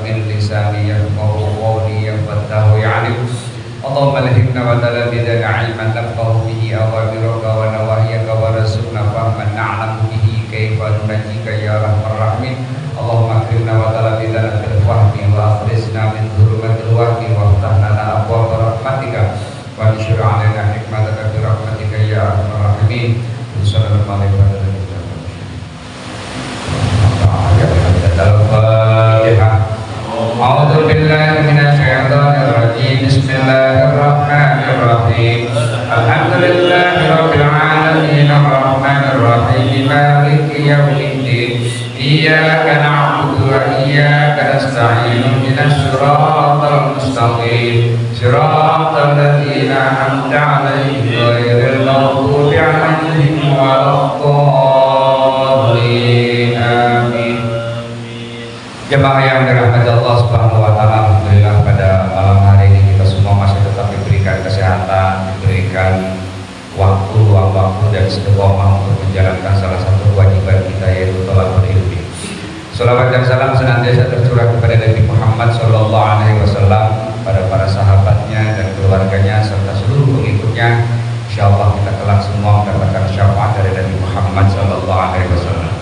min lisani yafqahu qawli yafqahu ya'lam. Allahumma alhimna wa talabidana ilman nafqahu bihi awamiraka wa nawahiyaka wa rasulna fahman na'lamu bihi kaifa nunajjika ya rahmar rahimin. Allahumma akrimna wa talabidana fil fahmi wa akhrisna min dhulumatil wahmi wa aftah lana abwaaba rahmatika wa anshur 'alaina hikmataka bi rahmatika ya arhamar rahimin. Sallallahu alaihi wa sallam. Al-Fatihah. A'udzu billahi minasy syaithanir rajim. Bismillahir rahmanir rahim. Alhamdulillahi rabbil alamin arrahmanir rahim maliki yaumiddin. Iyyaka na'budu wa iyyaka nasta'in. Ihdinas siratal mustaqim. Siratal ladzina an'amta 'alaihim ghairil maghdubi 'alaihim waladdallin. Amin. Jemaah yang dirahmati Allah Subhanahu wa taala, alhamdulillah pada malam hari ini kita semua masih tetap diberikan kesehatan, diberikan waktu, luang waktu dan istiqomah untuk menjalankan salah satu kewajiban kita, yaitu thalabul ilmi. Salawat dan salam senantiasa tercurah kepada Nabi Muhammad sallallahu alaihi wasallam, pada para sahabatnya dan keluarganya serta seluruh pengikutnya. Insyaallah kita kelak semua mendapatkan syafaat dari Nabi Muhammad sallallahu alaihi wasallam.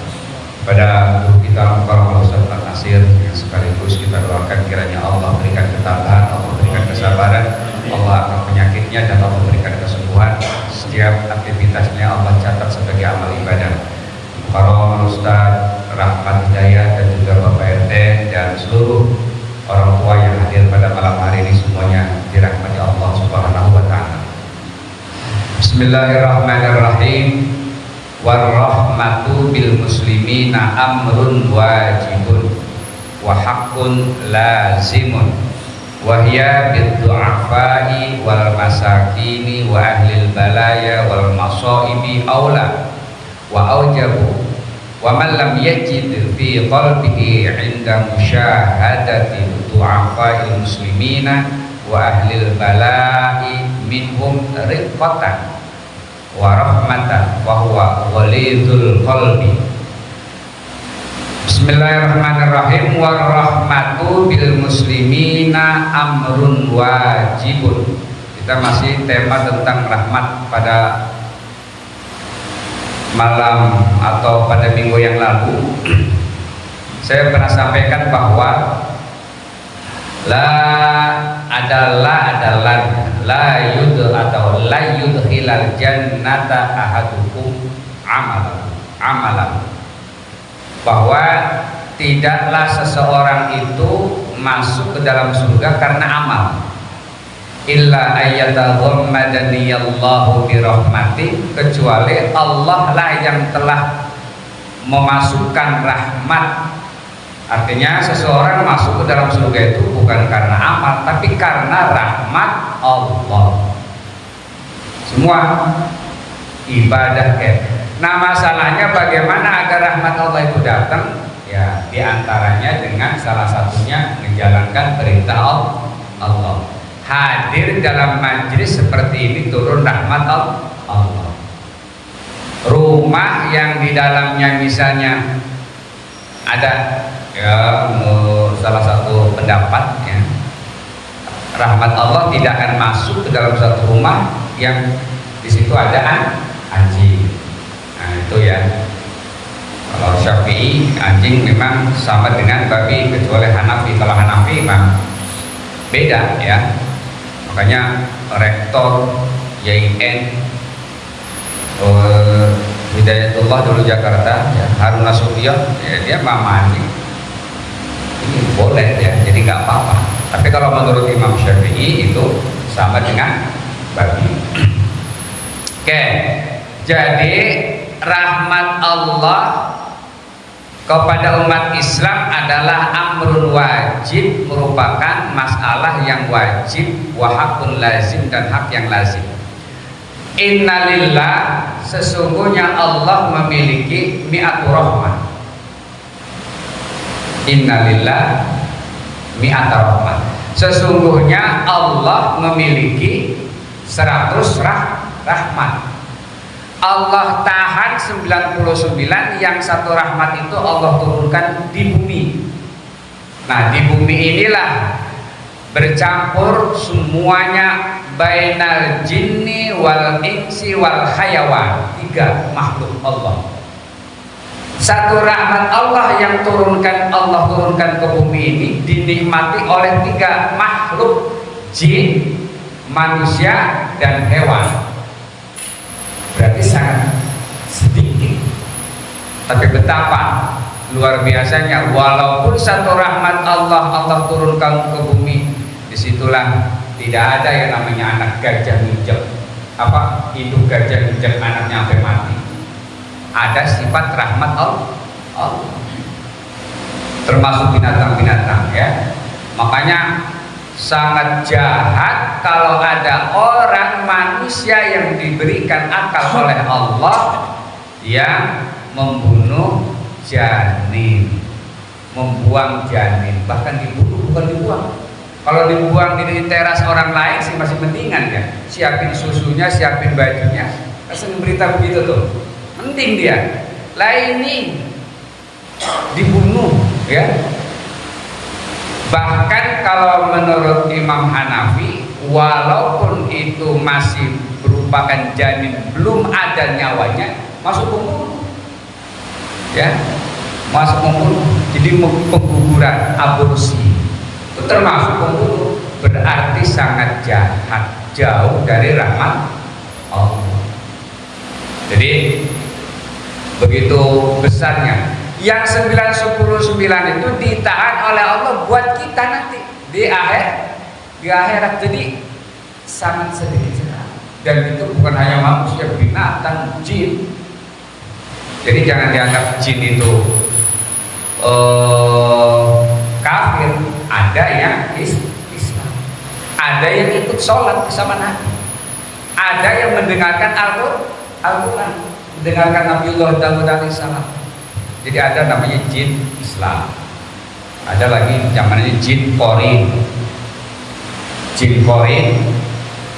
Pada guru kita Al-Mukarram Ustaz Al-Nasir, yang sekaligus kita doakan kiranya Allah berikan ketabahan, Allah berikan kesabaran, Allah angkat penyakitnya dan Allah berikan kesembuhan. Setiap aktivitasnya Allah catat sebagai amal ibadah. Al-Mukarram Ustaz Rahmat Hidayah dan juga Bapak RT dan seluruh orang tua yang hadir pada malam hari ini semuanya dirahmati Allah Subhanahu wa taala. Bismillahirrahmanirrahim. Warahmatu bil muslimina amrun wajibun wa haqqun lazimun wa hiya bid du'afai wal masakini wa ahlil balaya wal masaibi aula wa aujabu wa man lam yajid fi qalbihi 'inda musyahadati du'afai muslimina wa ahlil balai minhum riqatan wa rahmatan wa huwa walidul qalbi. Bismillahirrahmanirrahim. Wa rahmatu bil muslimina amrun wajibun. Kita masih tema tentang rahmat pada malam atau pada minggu yang lalu. Saya pernah sampaikan bahwa la yud atau la yudkhilal jannata ahadukum amalan, bahwa tidaklah seseorang itu masuk ke dalam surga karena amal, illa ayyataghammadaniyallahu birahmati, kecuali Allah lah yang telah memasukkan rahmat. Artinya seseorang masuk ke dalam surga itu bukan karena amal, tapi karena rahmat Allah. Semua ibadah Nah, masalahnya bagaimana agar rahmat Allah itu datang? Ya, diantaranya dengan salah satunya menjalankan perintah Allah. Hadir dalam majelis seperti ini turun rahmat Allah. Rumah yang di dalamnya misalnya ada salah satu pendapat ya, rahmat Allah tidak akan masuk ke dalam satu rumah yang di situ ada anjing. Nah itu ya, kalau Syafi'i anjing memang sama dengan babi, kecuali Hanafi. Kalau Hanafi memang beda ya. Makanya rektor YIN Hidayatullah dulu Jakarta ya, Harun Nasution ya, dia mama anjing. Ini boleh ya, jadi nggak apa-apa. Tapi kalau menurut Imam Syafi'i itu sama dengan babi. Oke, jadi rahmat Allah kepada umat Islam adalah amrun wajib, merupakan masalah yang wajib, wa haqqun lazim, dan hak yang lazim. Innalillah, sesungguhnya Allah memiliki mi'atu rahmah. Innalillah mi'ata rahmah, sesungguhnya Allah memiliki 100 rahmat. Allah tahan 99, yang satu rahmat itu Allah turunkan di bumi. Nah, di bumi inilah bercampur semuanya bainal jinni wal insi wal hayawan, 3 makhluk Allah. Satu rahmat Allah yang Allah turunkan ke bumi ini dinikmati oleh 3 makhluk, jin, manusia, dan hewan. Berarti sangat sedikit, tapi betapa luar biasanya. Walaupun satu rahmat Allah turunkan ke bumi, disitulah tidak ada yang namanya anak gajah nginjek induk gajah nginjek anaknya sampai mati. Ada sifat rahmat Allah, termasuk binatang-binatang, ya. Makanya sangat jahat kalau ada orang manusia yang diberikan akal oleh Allah yang membunuh janin, membuang janin, bahkan dibunuh, bukan dibuang. Kalau dibuang di teras orang lain sih masih mendingan, ya, siapin susunya, siapin bajunya, kasih berita begitu tuh, mending dia. Lah ini dibunuh, ya. Bahkan kalau menurut Imam Hanafi, walaupun itu masih merupakan janin, belum ada nyawanya, masuk pembunuh, ya, masuk pembunuh. Jadi pengguguran, aborsi itu termasuk pembunuh, berarti sangat jahat, jauh dari rahmat Allah. Jadi begitu besarnya. Yang 9, 10, 9 itu ditahan oleh Allah buat kita nanti di akhirat. Jadi sangat sedikit sekali. Dan itu bukan hanya manusia, binatang, jin. Jadi jangan dianggap jin itu kafir. Ada yang Islam, ada yang ikut sholat bersama Nabi, ada yang mendengarkan Al-Quran, mendengarkan Nabiullah Daud alaihissalam. Jadi ada namanya jin Islam, ada lagi namanya jin Qorin. Jin Qorin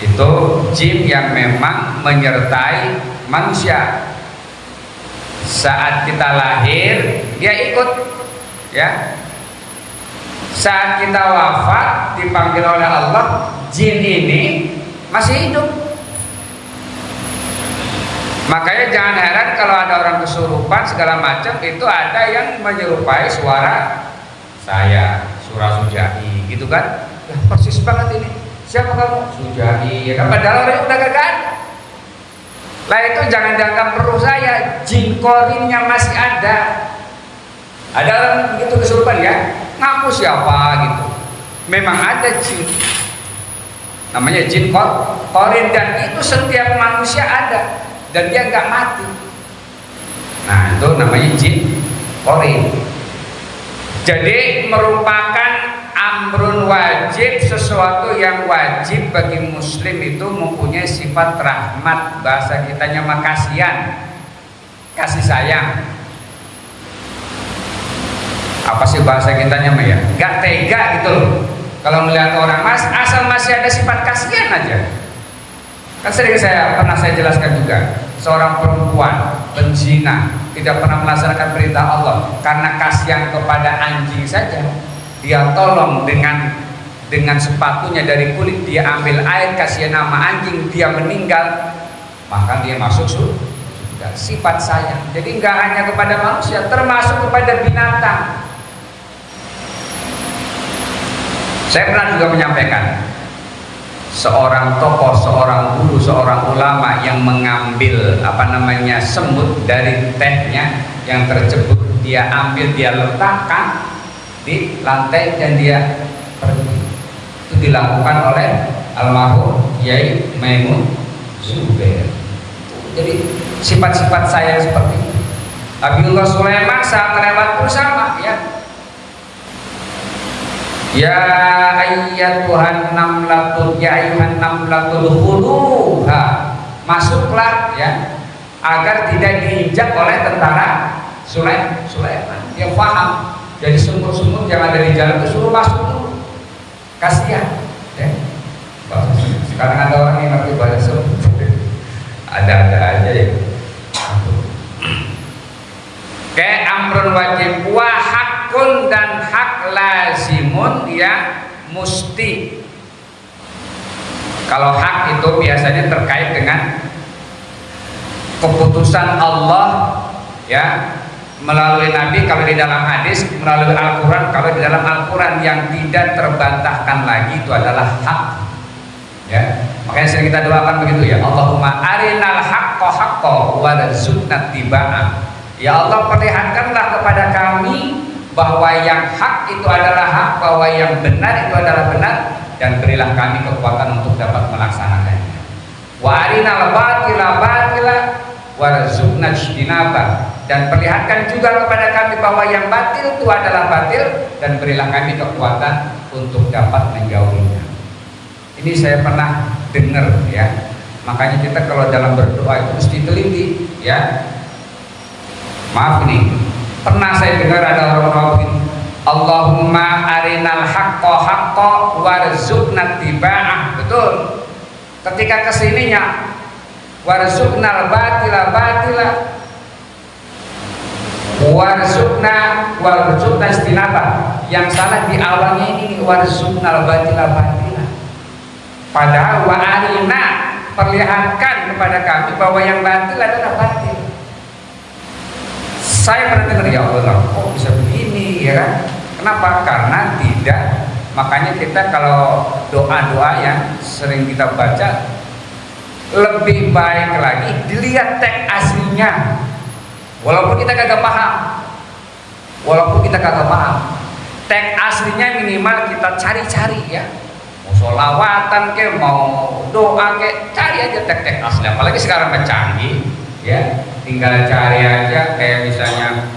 itu jin yang memang menyertai manusia. Saat kita lahir dia ikut, ya. Saat kita wafat dipanggil oleh Allah, jin ini masih hidup. Makanya jangan heran kalau ada orang kesurupan segala macam, itu ada yang menyerupai suara saya, Surah Sujai, gitu kan? Ya, persis banget ini. Siapa kamu? Sujai, ya kan? Padahal orangnya udah gak. Lah itu jangan dianggap perlu saya, jin korinnya masih ada. Ada orang begitu kesurupan, ya, ngaku siapa gitu. Memang ada jin, namanya jin korin, dan itu setiap manusia ada, dan dia nggak mati. Nah itu namanya jin korin. Jadi merupakan amrun wajib, sesuatu yang wajib bagi muslim itu mempunyai sifat rahmat. Bahasa kitanya makasihan, kasih sayang. Apa sih bahasa kitanya ya? Gak tega gitu loh. Kalau melihat orang asal masih ada sifat kasihan aja. Kan sering pernah saya jelaskan juga, seorang perempuan penzina tidak pernah melaksanakan perintah Allah, karena kasihan kepada anjing saja, dia tolong dengan sepatunya dari kulit, dia ambil air, kasihan nama anjing, dia meninggal, maka dia masuk surga. Sifat sayang. Jadi nggak hanya kepada manusia, termasuk kepada binatang. Saya pernah juga menyampaikan, seorang tokoh, seorang guru, seorang ulama yang mengambil semut dari tehnya yang tercebur, dia ambil, dia letakkan di lantai dan dia pergi. Itu dilakukan oleh almarhum Yai Maimun Zubair. Jadi sifat-sifat saya seperti itu. Nabiullah Sulaiman saat lewat pun sama, ya. Ya ayyatuhan namlatul, ya ayyuhan namlatul khuluha, masuklah, ya, agar tidak diinjak oleh tentara Sulaiman. Dia paham. Jadi semut-semut yang ada di jalan itu suruh masuk dulu, kasihan, ya. Sekarang ada orang yang ngerti bahasa semut, ada-ada aja, ya. Kayak amrun wajib, wa hakun, dan hak lazimun ya musti. Kalau hak itu biasanya terkait dengan keputusan Allah ya melalui Nabi kalau di dalam hadis, melalui Al-Quran kalau di dalam Al-Quran yang tidak terbantahkan lagi itu adalah hak ya. Makanya sering kita doakan begitu ya, Allahumma arinal haqqa haqqa warzuqna tiba'ah. Ya Allah, perlihatkanlah kepada kami bahwa yang hak itu adalah hak, bahwa yang benar itu adalah benar, dan berilah kami kekuatan untuk dapat melaksanakannya. Wa arinal batila batila warzuqna ijtinabah. Dan perlihatkan juga kepada kami bahwa yang batil itu adalah batil, dan berilah kami kekuatan untuk dapat menjauhinya. Ini saya pernah dengar ya. Makanya kita kalau dalam berdoa itu mesti teliti ya. Maaf nih, pernah saya dengar ada orang-orang begini, Allahumma arinal haqqa haqqa warzuqna tiba'ah. Betul. Ketika kesininya warzuqnal batila batila warzuqna istinabah. Yang salah di awalnya ini warzuqnal batila batila. Padahal wa arina, perlihatkan kepada kami bahwa yang batil adalah batil. Saya pernah dengar, ya Allah, kok bisa begini ya kan? Kenapa? Karena tidak. Makanya kita kalau doa-doa yang sering kita baca, lebih baik lagi dilihat teks aslinya. Walaupun kita kagak paham, teks aslinya minimal kita cari-cari ya. Mau sholawatan ke, mau doa ke, cari aja teks asli. Apalagi sekarang canggih ya, tinggal cari aja kayak misalnya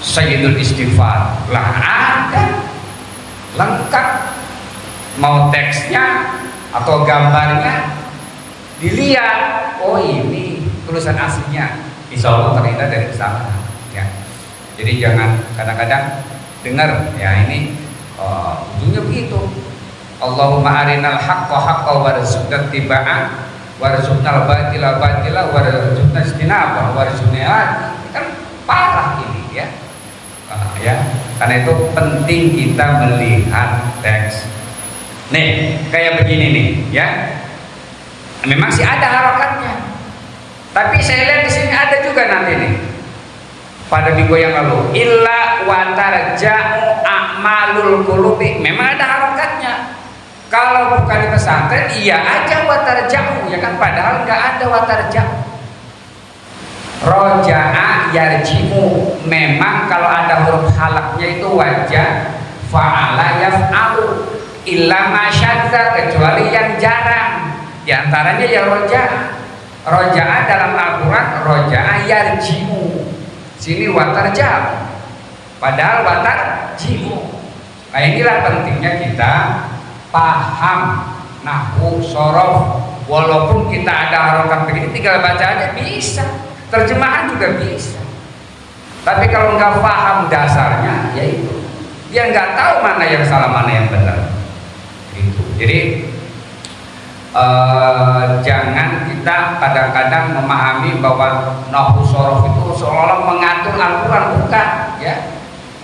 Sayyidul Istighfar lah ada lengkap, mau teksnya atau gambarnya dilihat, oh ini tulisan aslinya, insya Allah terindah dari kesalahan ya. Jadi jangan kadang-kadang dengar ya ini ujungnya begitu, Allahumma arinal haqqa haqqa warzuqna tiba'ah warzuqnal batila batila warzuqna istinabah warzuqna. Kan parah ini ya. Ya, karena itu penting kita melihat teks. Nih, kayak begini nih, ya. Memang sih ada harokatnya. Tapi saya lihat di sini ada juga nanti nih. Pada minggu yang lalu, illa wa tarja'u a'malul qulubi. Memang ada harokatnya. Kalau bukan di pesantren, iya aja wa tarja'u, ya kan, padahal enggak ada wa tarja'u. Roja'a yarji'u, memang kalau ada huruf halaknya itu wajah, fa'ala yaf'alu, illa masyadza, kecuali yang jarang. Di antaranya ya roja'a. Roja'a dalam Al-Quran roja'a yarji'u, sini watarja'u, padahal watarji'u. Nah inilah pentingnya kita paham nahwu sorof. Walaupun kita ada harokat begini, tinggal baca aja bisa. Terjemahan juga bisa. Tapi kalau nggak paham dasarnya, ya itu dia nggak tahu mana yang salah mana yang benar. Gitu. Jadi jangan kita kadang-kadang memahami bahwa nahwu sorof itu seolah-olah mengatur Al-Quran, bukan ya.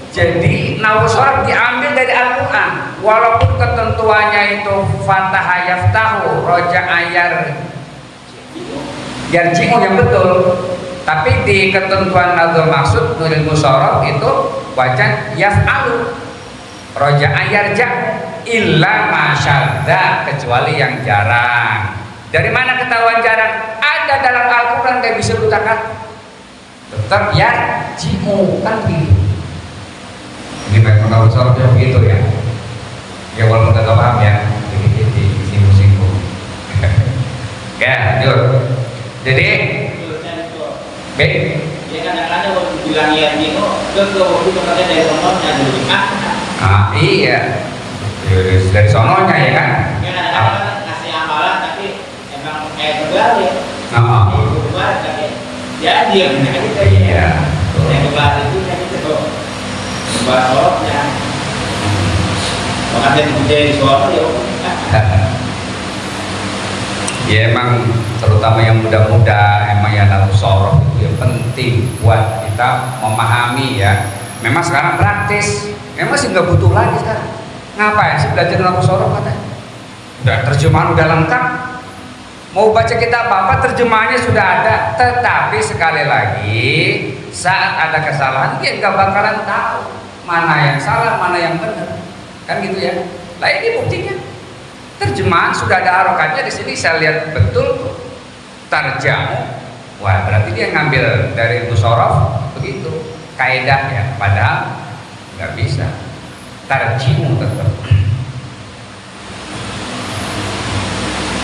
Jadi nahwu sorof diambil dari Al-Quran, walaupun ketentuannya itu fathah yaftahu, roja ayar yarji'u yang betul, tapi di ketentuan nahwu maksud nuril musorof itu wajan yaf'alu, roja ayarja, illa masyadda, kecuali yang jarang. Dari mana ketahuan jarang? Ada dalam Al-Quran, gak bisa dikatakan, tetap yarji'u kan gitu. Ini baik nahwu sorofnya begitu ya. Ya walaupun gak paham ya, dikit-dikit disinggung-singgung. Ya, lanjut. Jadi baik. Ya kadang-kadang waktu bilang yarji'u, waktu tempatnya dari sononya dulu. Iya. Dari sononya ya kan. Ya kadang-kadang ngasih amalan tapi emang kayak terbalik. Terbalik tapi ya dia gitu ya. Iya. Yang terbalik itu kan itu bahas sorofnya. Makanya menjadi sorof ya. Ya emang terutama yang muda-muda, emang yang nahwu sorof itu ya penting buat kita memahami ya. Memang sekarang praktis, memang sih nggak butuh lagi sekarang. Ngapain sih belajar nahwu sorof katanya? Udah terjemahan udah lengkap. Mau baca kitab apa terjemahannya sudah ada. Tetapi sekali lagi saat ada kesalahan dia nggak bakalan tahu mana yang salah, mana yang benar. Kan gitu ya. Lah ini buktinya. Terjemahan sudah ada harokatnya di sini, saya lihat betul tarjamu. Wah, berarti dia ngambil dari musorof begitu kaidah ya, padahal nggak bisa. Tarjimu tetap.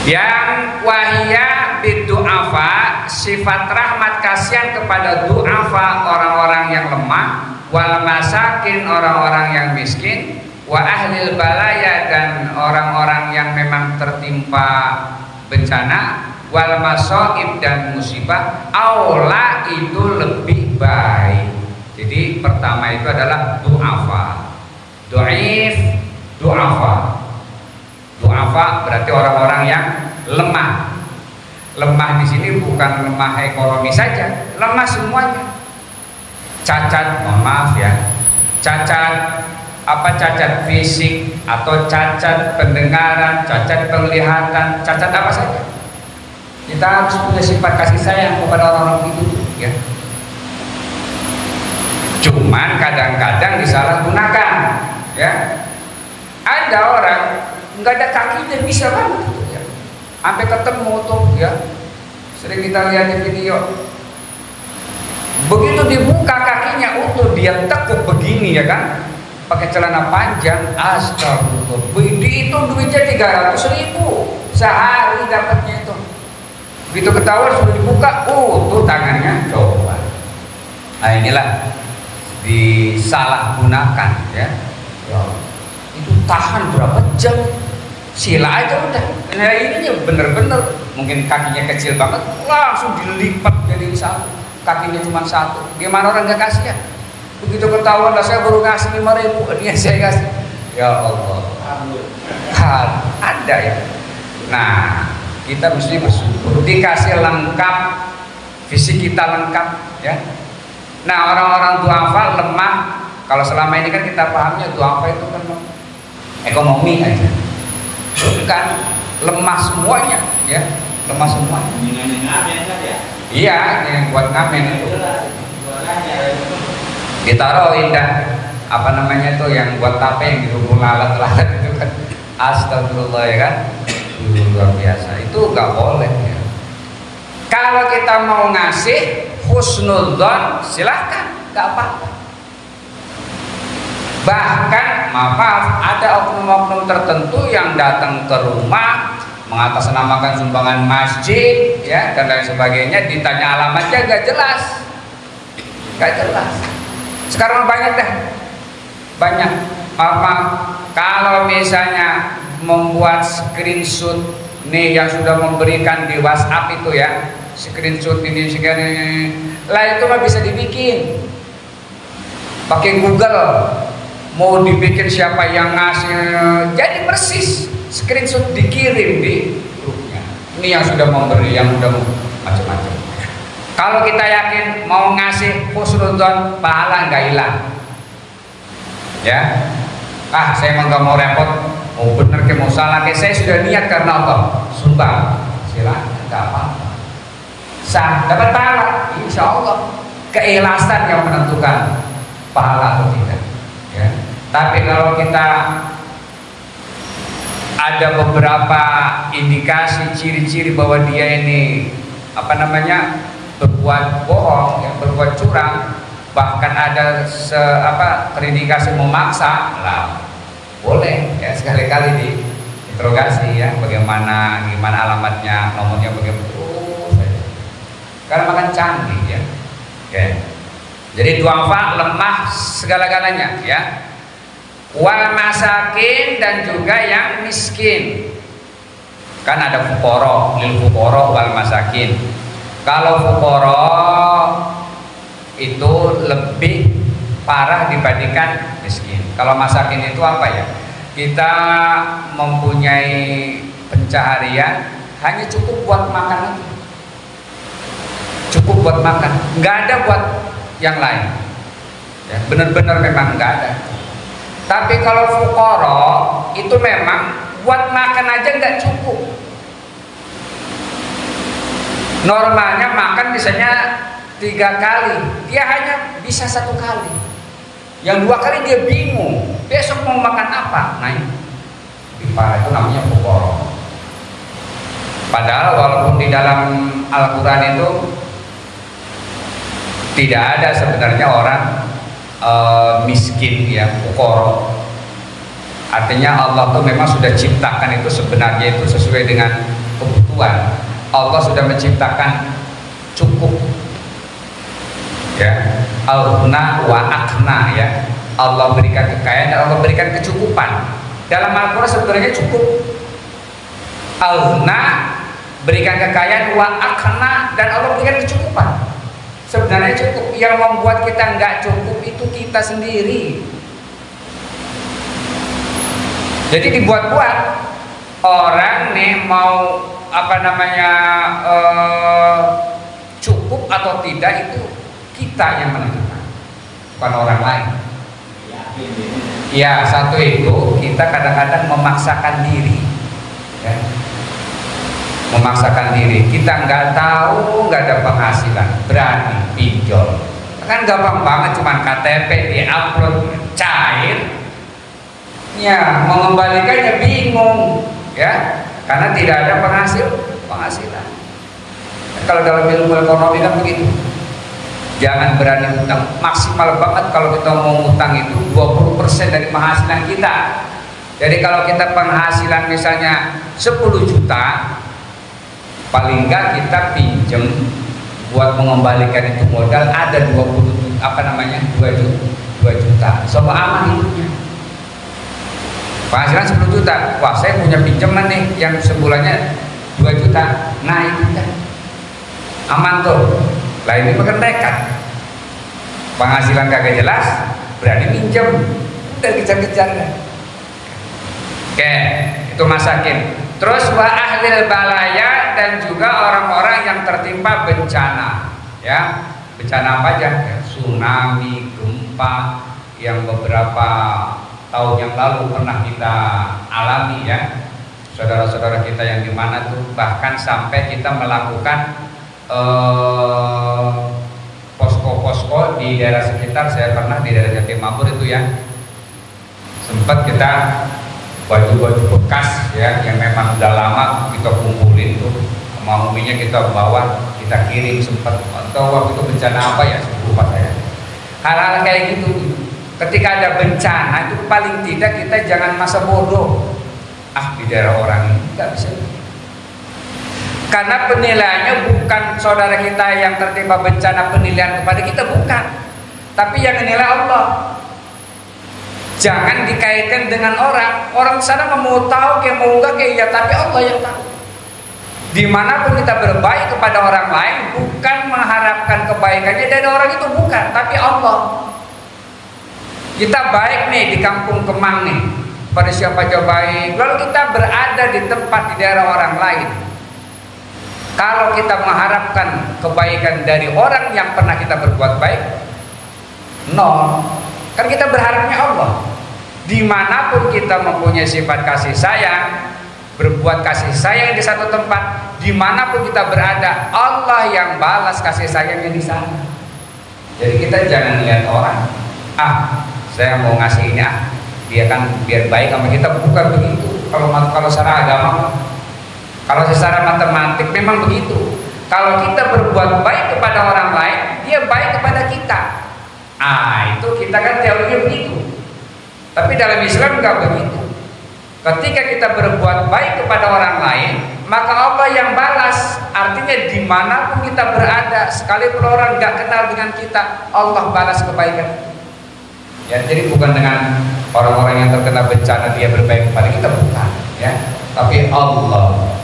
Yang wahia bidu'afa, sifat rahmat kasihan kepada du'afa, orang-orang yang lemah, wal masakin, orang-orang yang miskin, wa ahlil balaya, dan orang-orang yang memang tertimpa bencana, wal masoib, dan musibah, aula, itu lebih baik. Jadi pertama itu adalah du'afa, du'if, du'afa. Du'afa berarti orang-orang yang lemah. Lemah di sini bukan lemah ekonomi saja, lemah semuanya. Cacat, mohon maaf ya, cacat apa, cacat fisik atau cacat pendengaran, cacat penglihatan, cacat apa saja. Kita harus punya sifat kasih sayang kepada orang-orang itu ya. Cuman kadang-kadang disalahgunakan ya. Ada orang nggak ada kakinya bisa banget ya. Sampai ketemu tuh ya. Sering kita lihat di video. Begitu dibuka kakinya utuh, dia tekuk begini ya kan. Pakai celana panjang, astagfirullah. Itu duitnya 300.000 sehari dapatnya itu. Begitu ketahuan sudah dibuka, tuh tangannya coba. Nah inilah disalahgunakan ya. Itu tahan berapa jam? Sila aja udah. Nah ini bener-bener mungkin kakinya kecil banget, langsung dilipat jadi satu. Kakinya cuma satu. Gimana orang gak kasihan? Begitu ketahuan lah, saya baru ngasih 5.000, dia saya kasih. Ya Allah. Ada ya. Nah kita mesti bersyukur dikasih lengkap, fisik kita lengkap ya. Nah orang-orang duafa lemah. Kalau selama ini kan kita pahamnya duafa itu kan ekonomi aja, bukan lemah semuanya ya, lemah semuanya. Iya, yang buat ngamen itu ditaruh indah apa namanya itu yang buat tape yang dihubung lalat-lalat itu kan. Astagfirullah ya kan, luar biasa. Itu nggak boleh ya. Kalau kita mau ngasih husnudzon silahkan, nggak apa-apa. Bahkan maaf, ada oknum-oknum tertentu yang datang ke rumah mengatasnamakan sumbangan masjid ya dan lain sebagainya, ditanya alamatnya nggak jelas, sekarang banyak dah, banyak. Maaf, kalau misalnya membuat screenshot nih yang sudah memberikan di WhatsApp itu ya, screenshot ini lah itu mah bisa dibikin pakai Google. Mau dibikin siapa yang ngasih, jadi persis screenshot dikirim di grupnya. Ini yang sudah memberi, yang sudah macam-macam. Kalau kita yakin mau ngasih husnudzon, pahala nggak hilang. Ya, saya emang nggak mau repot, mau bener ke mau salah ke, saya sudah niat karena Allah, sumbang, silakan, nggak apa-apa. Sah, dapat pahala, insya Allah. Keikhlasan yang menentukan pahala atau tidak. Ya. Tapi kalau kita ada beberapa indikasi ciri-ciri bahwa dia ini berbuat bohong, ya, berbuat curang, bahkan ada terindikasi memaksa, lah boleh ya sekali-kali diinterogasi ya, gimana alamatnya, nomornya bagaimana, saja. Karena makan canggih ya. Okay. Jadi duafa lemah segala-galanya ya. Wal masakin, dan juga yang miskin. Kan ada fuqara, lil fuqara wal masakin. Kalau fuqara itu lebih parah dibandingkan miskin. Kalau masakin itu apa ya? Kita mempunyai pencaharian hanya cukup buat makan aja. Cukup buat makan, nggak ada buat yang lain. Ya, benar-benar memang nggak ada. Tapi kalau fuqara itu memang buat makan aja nggak cukup. Normalnya makan misalnya 3 kali, dia hanya bisa 1 kali. Yang 2 kali dia bingung, besok mau makan apa? Nah ini parah, itu namanya fuqara. Padahal walaupun di dalam Al-Quran itu tidak ada sebenarnya orang miskin ya, fuqara. Artinya Allah tuh memang sudah ciptakan itu sebenarnya itu sesuai dengan kebutuhan. Allah sudah menciptakan cukup ya, al-ghna wa akhna ya. Allah berikan kekayaan dan Allah berikan kecukupan. Dalam Al-Quran sebenarnya cukup. Al-ghna berikan kekayaan, wa akhna, dan Allah berikan kecukupan. Sebenarnya cukup. Yang membuat kita nggak cukup itu kita sendiri. Jadi dibuat-buat. Orang nih mau cukup atau tidak itu kita yang menentukan, bukan orang lain. Ya, satu itu kita kadang-kadang memaksakan diri ya. Memaksakan diri, kita nggak tahu, nggak ada penghasilan, berani pinjol. Kan gampang banget, cuman KTP di-upload cair. Ya, mengembalikannya bingung ya, karena tidak ada penghasilan. Kalau dalam ilmu ekonomi kan begitu. Jangan berani utang, maksimal banget kalau kita mau utang itu 20% dari penghasilan kita. Jadi kalau kita penghasilan misalnya 10 juta, paling enggak kita pinjem buat mengembalikan itu modal ada 2 juta. Sama aman hidupnya. Penghasilan 10 juta, wah saya punya pinjaman nih yang sebulannya 2 juta. Nah itu kan aman tuh. Lah ini bukan nekat. Penghasilan kagak jelas, berani minjem, udah kejar-kejar kan. Oke, itu masakin. Terus wa ahlil balaya, dan juga orang-orang yang tertimpa bencana. Ya, bencana apa aja? Ya, tsunami, gempa yang beberapa tahun yang lalu pernah kita alami ya. Saudara-saudara kita yang di mana tuh bahkan sampai kita melakukan posko-posko di daerah sekitar. Saya pernah di daerah Jatimabur itu ya, sempat kita baju-baju bekas ya yang memang udah lama kita kumpulin tuh, sama uminya kita bawa, kita kirim sempat. Atau waktu itu bencana apa ya, lupa saya. Hal-hal kayak gitu, ketika ada bencana itu paling tidak kita jangan masa bodoh. Di daerah orang ini nggak bisa. Karena penilaiannya bukan saudara kita yang tertimpa bencana, penilaian kepada kita bukan, tapi yang menilai Allah. Jangan dikaitkan dengan orang. Orang sana mau tahu kayak mau enggak kayak ya, tapi Allah yang tahu. Dimanapun kita berbaik kepada orang lain, bukan mengharapkan kebaikannya dari orang itu, bukan, tapi Allah. Kita baik nih di kampung Kemang nih, pada siapa aja baik. Lalu kita berada di tempat di daerah orang lain. Kalau kita mengharapkan kebaikan dari orang yang pernah kita berbuat baik, nol. Kan kita berharapnya Allah. Dimanapun kita mempunyai sifat kasih sayang, berbuat kasih sayang di satu tempat, dimanapun kita berada, Allah yang balas kasih sayangnya di sana. Jadi kita jangan lihat orang, saya mau ngasih ini, dia kan biar baik sama kita, bukan begitu. Kalau secara agama, kalau secara matematik memang begitu. Kalau kita berbuat baik kepada orang lain, dia baik kepada kita. Itu kita kan teorinya begitu. Tapi dalam Islam enggak begitu. Ketika kita berbuat baik kepada orang lain, maka Allah yang balas. Artinya dimanapun kita berada, sekalipun orang enggak kenal dengan kita, Allah balas kebaikan. Ya, jadi bukan dengan orang-orang yang terkena bencana dia berbaik kepada kita, bukan. Ya, tapi Allah.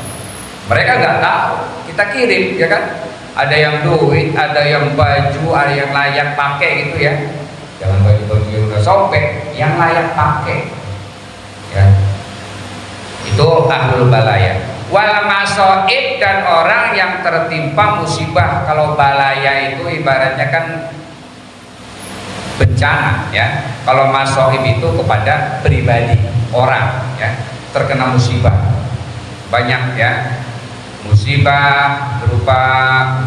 Mereka nggak tahu, kita kirim, ya kan? Ada yang duit, ada yang baju, ada yang layak pakai gitu ya. Jangan baju-baju yang udah sobek, yang layak pakai. Ya. Itu ahlul balaya. Wal masoib, dan orang yang tertimpa musibah. Kalau balaya itu ibaratnya kan bencana ya. Kalau masoib itu kepada pribadi orang ya, terkena musibah banyak ya, musibah berupa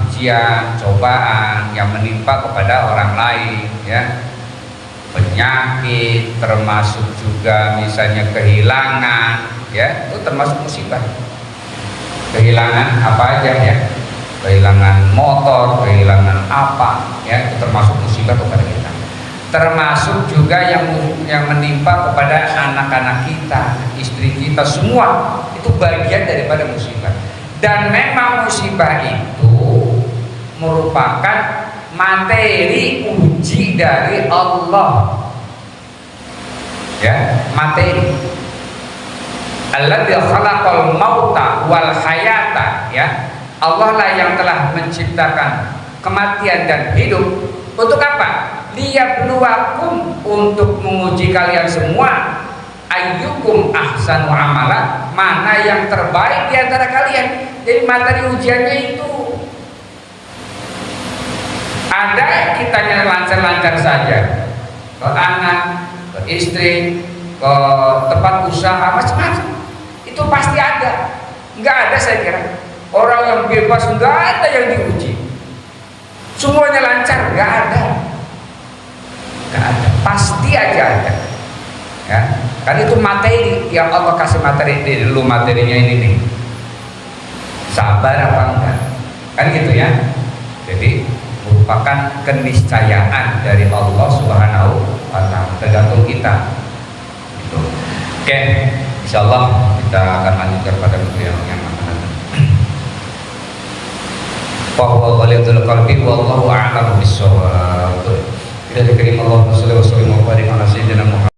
ujian, cobaan yang menimpa kepada orang lain ya, penyakit, termasuk juga misalnya kehilangan ya, itu termasuk musibah. Kehilangan apa aja ya, kehilangan motor, kehilangan apa ya, itu termasuk musibah kepada kita. Termasuk juga yang menimpa kepada anak-anak kita, istri kita, semua itu bagian daripada musibah. Dan memang musibah itu merupakan materi uji dari Allah ya, materi. Alladzi khalaqal mauta wal hayata ya, Allah lah yang telah menciptakan kematian dan hidup. Untuk apa? Liyabluwakum, untuk menguji kalian semua. Ayyukum ahsanu amala, mana yang terbaik di antara kalian. Jadi materi ujiannya itu ada kitanya lancar-lancar saja, ke anak, ke istri, ke tempat usaha, macam-macam. Itu pasti ada. Nggak ada saya kira orang yang bebas, nggak ada yang diuji. Semuanya lancar, nggak ada. Nggak ada, pasti aja ada. Ya, kan itu materi yang Allah kasih materi ini, lu materinya ini nih. Sabar apa enggak? Kan gitu ya. Jadi merupakan keniscayaan dari Allah Subhanahu wa taala, tergantung kita. Gitu. Oke, insyaallah kita akan lanjutkan pada buku yang akan datang. Wa huwa ghalidul qalbi wallahu a'lamu bis-shawab. Kita dikirimu Allah sallallahu alaihi wasallam wa barik ala sayyidina Muhammad.